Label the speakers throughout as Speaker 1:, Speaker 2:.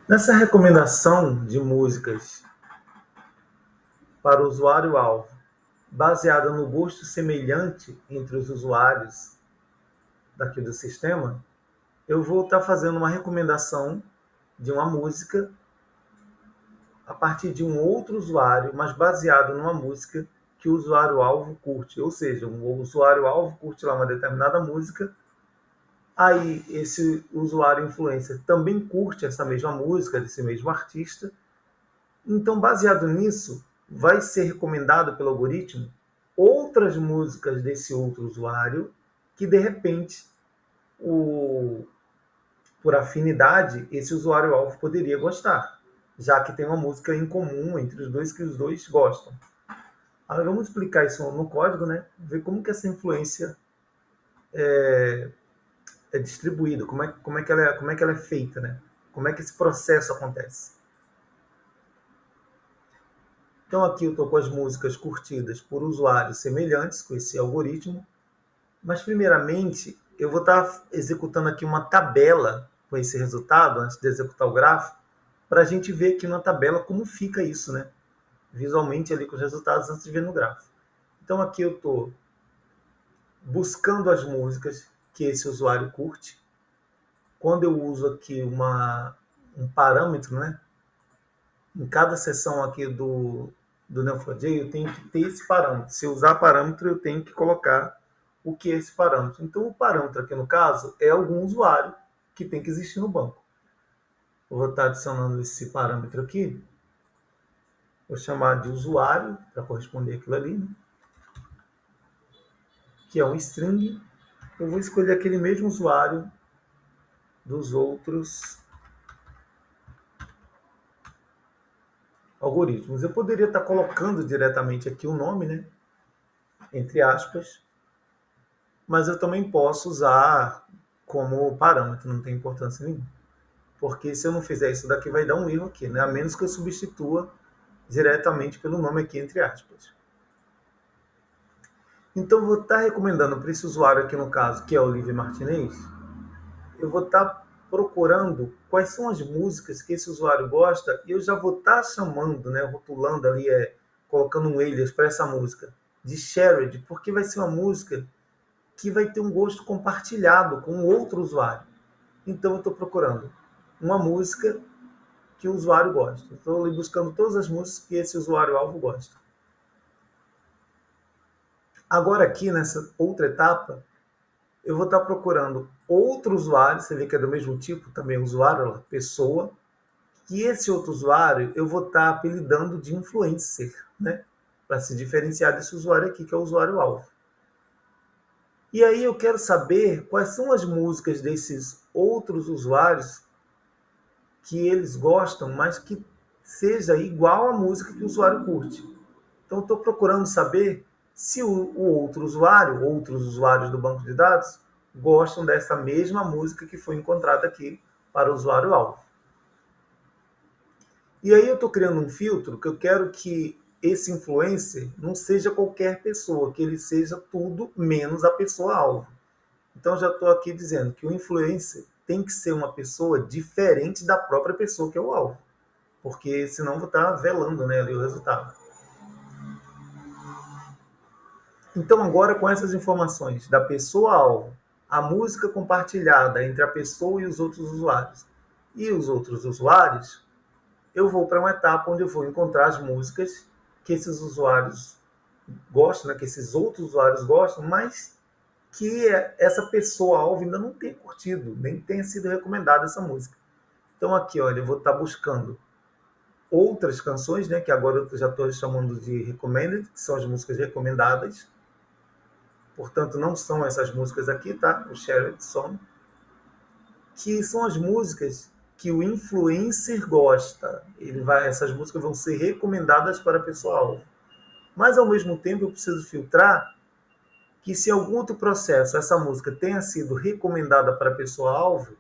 Speaker 1: Nessa recomendação de músicas para o usuário-alvo, baseada no gosto semelhante entre os usuários daqui do sistema, eu vou estar fazendo uma recomendação de uma música a partir de um outro usuário, mas baseado numa música que o usuário-alvo curte. Ou seja, o usuário-alvo curte lá uma determinada música, aí esse usuário influencer também curte essa mesma música, desse mesmo artista. Então, baseado nisso, vai ser recomendado pelo algoritmo outras músicas desse outro usuário que, de repente, por afinidade, esse usuário-alvo poderia gostar, já que tem uma música em comum entre os dois que os dois gostam. Agora, vamos explicar isso no código, né? Ver como que essa influência é distribuída, como é que ela é feita, né? Como é que esse processo acontece. Então aqui eu estou com as músicas curtidas por usuários semelhantes com esse algoritmo, mas primeiramente eu vou estar executando aqui uma tabela com esse resultado, antes de executar o gráfico, para a gente ver aqui na tabela como fica isso, né? Visualmente ali com os resultados antes de ver no gráfico. Então aqui eu estou buscando as músicas que esse usuário curte. Quando eu uso aqui um parâmetro, né? Em cada seção aqui do Neo4j, eu tenho que ter esse parâmetro. Se eu usar parâmetro, eu tenho que colocar o que é esse parâmetro. Então, o parâmetro aqui, no caso, é algum usuário que tem que existir no banco. Eu vou estar adicionando esse parâmetro aqui. Vou chamar de usuário, para corresponder àquilo ali, né? Que é um string. Eu vou escolher aquele mesmo usuário dos outros algoritmos. Eu poderia estar colocando diretamente aqui o nome, né? Entre aspas, mas eu também posso usar como parâmetro, não tem importância nenhuma. Porque se eu não fizer isso daqui, vai dar um erro aqui, né? A menos que eu substitua diretamente pelo nome aqui, entre aspas. Então, eu vou estar recomendando para esse usuário aqui, no caso, que é o Olivia Martinez, eu vou estar procurando quais são as músicas que esse usuário gosta e eu já vou estar chamando, né, rotulando ali, colocando um alias para essa música de shared, porque vai ser uma música que vai ter um gosto compartilhado com outro usuário. Então eu estou procurando uma música que o usuário gosta. Estou ali buscando todas as músicas que esse usuário-alvo gosta. Agora aqui, nessa outra etapa, eu vou estar procurando outro usuário, você vê que é do mesmo tipo, também usuário, pessoa, que esse outro usuário eu vou estar apelidando de influencer, né? Para se diferenciar desse usuário aqui, que é o usuário-alvo. E aí eu quero saber quais são as músicas desses outros usuários que eles gostam, mas que seja igual à música que o usuário curte. Então, estou procurando saber se o outro usuário, outros usuários do banco de dados, gostam dessa mesma música que foi encontrada aqui para o usuário-alvo. E aí eu estou criando um filtro que eu quero que esse influencer não seja qualquer pessoa, que ele seja tudo menos a pessoa-alvo. Então, já estou aqui dizendo que o influencer tem que ser uma pessoa diferente da própria pessoa que é o alvo, porque senão vou estar velando, né, ali o resultado. Então, agora com essas informações da pessoa-alvo, a música compartilhada entre a pessoa e os outros usuários, e os outros usuários, eu vou para uma etapa onde eu vou encontrar as músicas que esses usuários gostam, né, que esses outros usuários gostam, mas que essa pessoa-alvo ainda não tenha curtido, nem tenha sido recomendada essa música. Então aqui, olha, eu vou estar buscando outras canções, né, que agora eu já estou chamando de recommended, que são as músicas recomendadas. Portanto, não são essas músicas aqui, tá? O shared song, que são as músicas que o influencer gosta. Essas músicas vão ser recomendadas para o pessoal. Mas ao mesmo tempo eu preciso filtrar que se algum outro processo essa música tenha sido recomendada para a pessoa-alvo,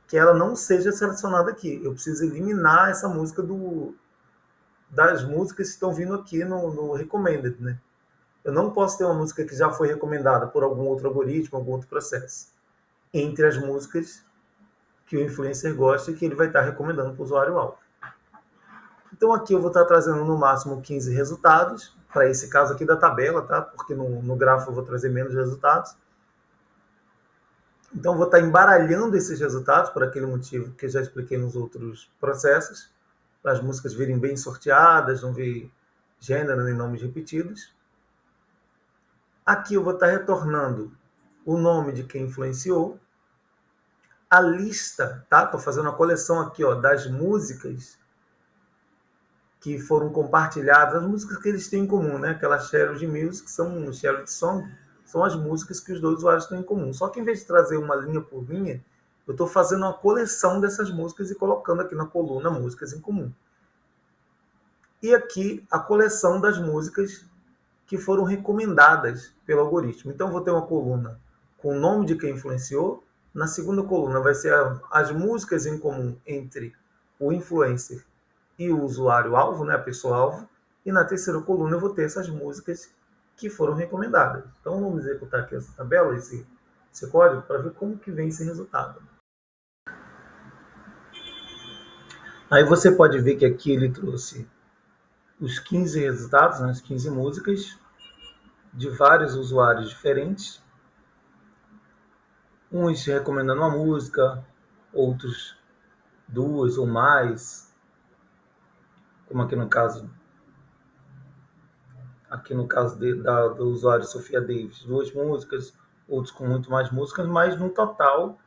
Speaker 1: que ela não seja selecionada aqui. Eu preciso eliminar essa música das músicas que estão vindo aqui no recommended, né? Eu não posso ter uma música que já foi recomendada por algum outro algoritmo, algum outro processo, entre as músicas que o influencer gosta e que ele vai estar recomendando para o usuário-alvo. Então aqui eu vou estar trazendo no máximo 15 resultados, para esse caso aqui da tabela, tá? Porque no gráfico eu vou trazer menos resultados. Então eu vou estar embaralhando esses resultados por aquele motivo que eu já expliquei nos outros processos, para as músicas virem bem sorteadas, não vir gênero nem nomes repetidos. Aqui eu vou estar retornando o nome de quem influenciou, a lista, tá? Estou fazendo uma coleção aqui, ó, das músicas que foram compartilhadas, as músicas que eles têm em comum, né? Aquelas shared music, são shared song, são as músicas que os dois usuários têm em comum. Só que em vez de trazer uma linha por linha, eu estou fazendo uma coleção dessas músicas e colocando aqui na coluna músicas em comum. E aqui a coleção das músicas que foram recomendadas pelo algoritmo. Então, vou ter uma coluna com o nome de quem influenciou. Na segunda coluna vai ser as músicas em comum entre o influencer e o usuário-alvo, né, a pessoa-alvo. E na terceira coluna eu vou ter essas músicas que foram recomendadas. Então, vamos executar aqui essa tabela, esse código, para ver como que vem esse resultado. Aí você pode ver que aqui ele trouxe os 15 resultados, né, as 15 músicas, de vários usuários diferentes, uns recomendando uma música, outros duas ou mais, como aqui no caso do usuário Sofia Davis, 2 músicas, outros com muito mais músicas, mas no total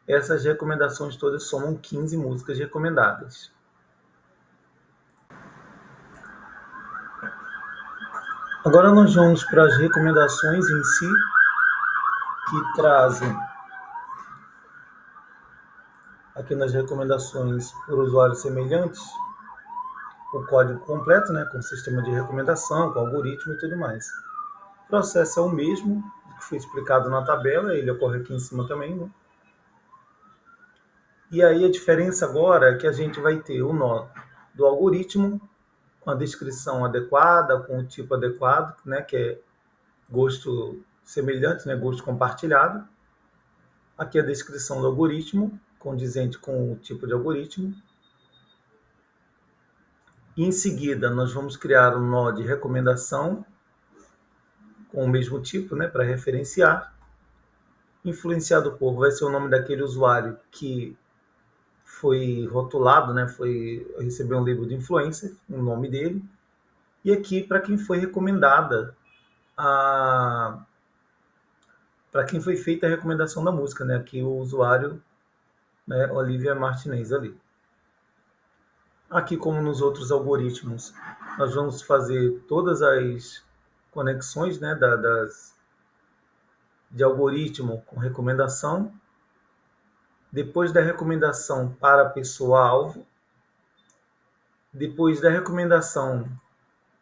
Speaker 1: essas recomendações todas somam 15 músicas recomendadas. Agora nós vamos para as recomendações em si, que trazem aqui nas recomendações por usuários semelhantes o código completo, né, com o sistema de recomendação, com algoritmo e tudo mais. O processo é o mesmo que foi explicado na tabela, ele ocorre aqui em cima também, né? E aí a diferença agora é que a gente vai ter o nó do algoritmo com a descrição adequada, com o tipo adequado, né, que é gosto semelhante, né, gosto compartilhado. Aqui a descrição do algoritmo, condizente com o tipo de algoritmo. E em seguida, nós vamos criar um nó de recomendação com o mesmo tipo, né, para referenciar. Influenciado por vai ser o nome daquele usuário que foi rotulado, né, recebeu um label de influencer, o nome dele. E aqui, para quem foi recomendada, para quem foi feita a recomendação da música, né, aqui o usuário, né, Olivia Martinez ali. Aqui, como nos outros algoritmos, nós vamos fazer todas as conexões, né, de algoritmo com recomendação. Depois da recomendação para a pessoa-alvo. Depois da recomendação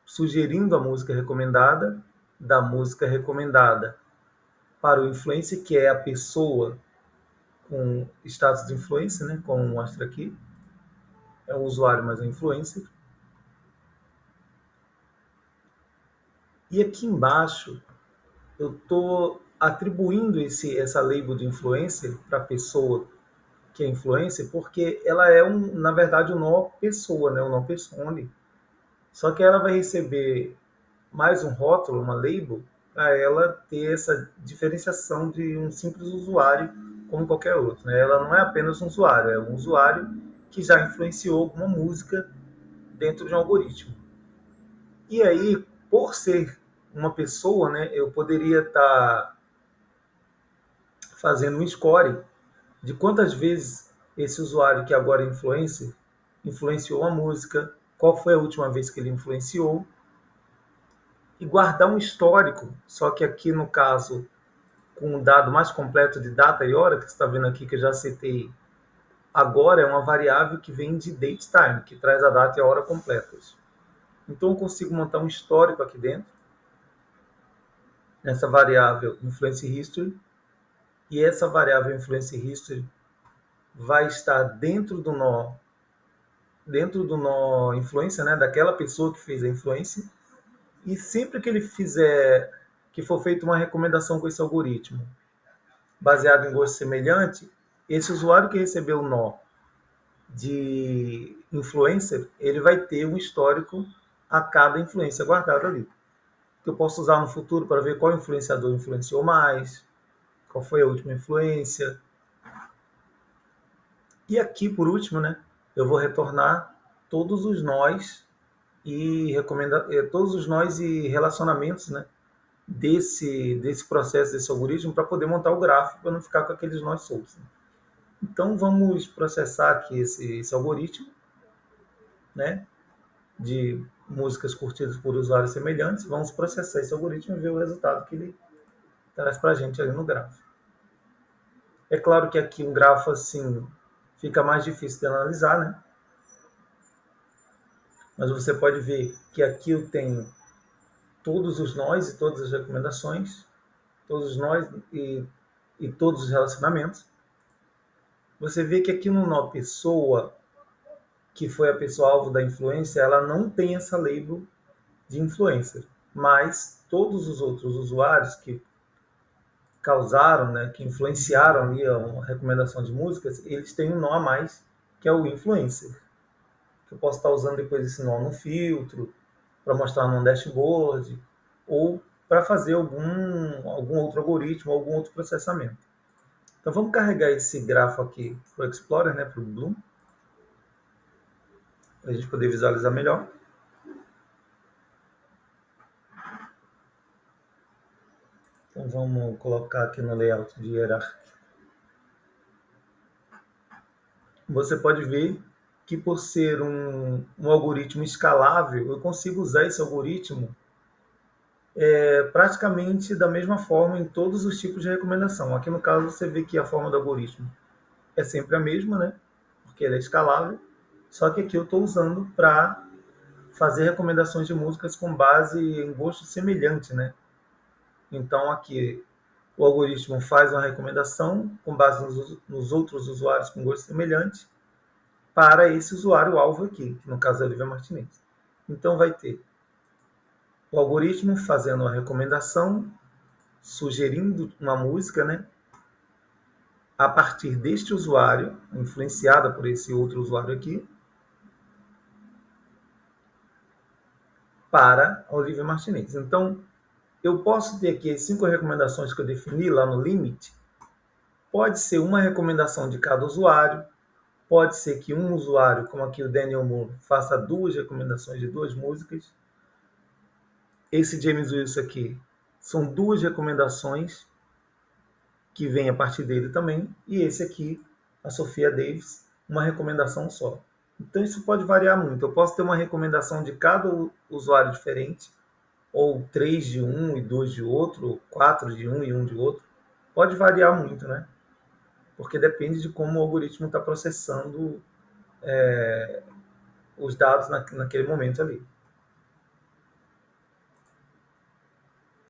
Speaker 1: sugerindo a música recomendada, da música recomendada para o influencer, que é a pessoa com status de influencer, né, como mostra aqui. É um usuário, mas é um influencer. E aqui embaixo, eu estou atribuindo essa label de influencer para a pessoa que é influencer, porque ela é, na verdade, um nó pessoa, né? Um nó persona. Só que ela vai receber mais um rótulo, uma label, para ela ter essa diferenciação de um simples usuário como qualquer outro, né? Ela não é apenas um usuário, é um usuário que já influenciou alguma música dentro de um algoritmo. E aí, por ser uma pessoa, né, eu poderia estar fazendo um score de quantas vezes esse usuário que agora é influencer influenciou a música, qual foi a última vez que ele influenciou, e guardar um histórico, só que aqui no caso com um dado mais completo de data e hora, que você está vendo aqui que eu já citei, agora é uma variável que vem de date time, que traz a data e a hora completas. Então eu consigo montar um histórico aqui dentro, nessa variável influence history, e essa variável influence history vai estar dentro do nó influência, né, daquela pessoa que fez a influência, e sempre que ele que for feita uma recomendação com esse algoritmo, baseado em gosto semelhante, Esse usuário que recebeu o nó de influencer, ele vai ter um histórico a cada influência guardada ali. Que eu posso usar no futuro para ver qual influenciador influenciou mais, qual foi a última influência. E aqui, por último, né, eu vou retornar todos os nós todos os nós e relacionamentos, né, desse processo, desse algoritmo, para poder montar o gráfico, para não ficar com aqueles nós soltos. Né? Então, vamos processar aqui esse algoritmo, né, de músicas curtidas por usuários semelhantes. Vamos processar esse algoritmo e ver o resultado que ele traz para a gente ali no gráfico. É claro que aqui um grafo assim fica mais difícil de analisar, né? Mas você pode ver que aqui eu tenho todos os nós e todas as recomendações, todos os nós e todos os relacionamentos. Você vê que aqui no nó pessoa, que foi a pessoa alvo da influência, ela não tem essa label de influencer, mas todos os outros usuários que causaram, né, que influenciaram ali a recomendação de músicas, eles têm um nó a mais, que é o influencer. Que eu posso estar usando depois esse nó no filtro, para mostrar num dashboard, ou para fazer algum outro algoritmo, algum outro processamento. Então vamos carregar esse grafo aqui para o Explorer, né, para o Bloom, para a gente poder visualizar melhor. Então vamos colocar aqui no layout de hierarquia. Você pode ver que por ser um algoritmo escalável, eu consigo usar esse algoritmo praticamente da mesma forma em todos os tipos de recomendação. Aqui no caso você vê que a forma do algoritmo é sempre a mesma, né? Porque ele é escalável. Só que aqui eu estou usando para fazer recomendações de músicas com base em gosto semelhante, né? Então aqui o algoritmo faz uma recomendação com base nos outros usuários com gosto semelhante para esse usuário alvo aqui, que no caso é Olivia Martinez. Então vai ter o algoritmo fazendo uma recomendação, sugerindo uma música, né? A partir deste usuário, influenciada por esse outro usuário aqui, para a Olivia Martinez. Então, eu posso ter aqui as 5 recomendações que eu defini lá no limit. Pode ser uma recomendação de cada usuário, pode ser que um usuário, como aqui o Daniel Moore, faça 2 recomendações de 2 músicas. Esse James Wilson aqui são 2 recomendações que vem a partir dele também, e esse aqui, a Sofia Davis, uma recomendação só. Então isso pode variar muito. Eu posso ter uma recomendação de cada usuário diferente, ou 3 de um e 2 de outro, ou 4 de um e 1 de outro. Pode variar muito, né? Porque depende de como o algoritmo está processando os dados naquele momento ali.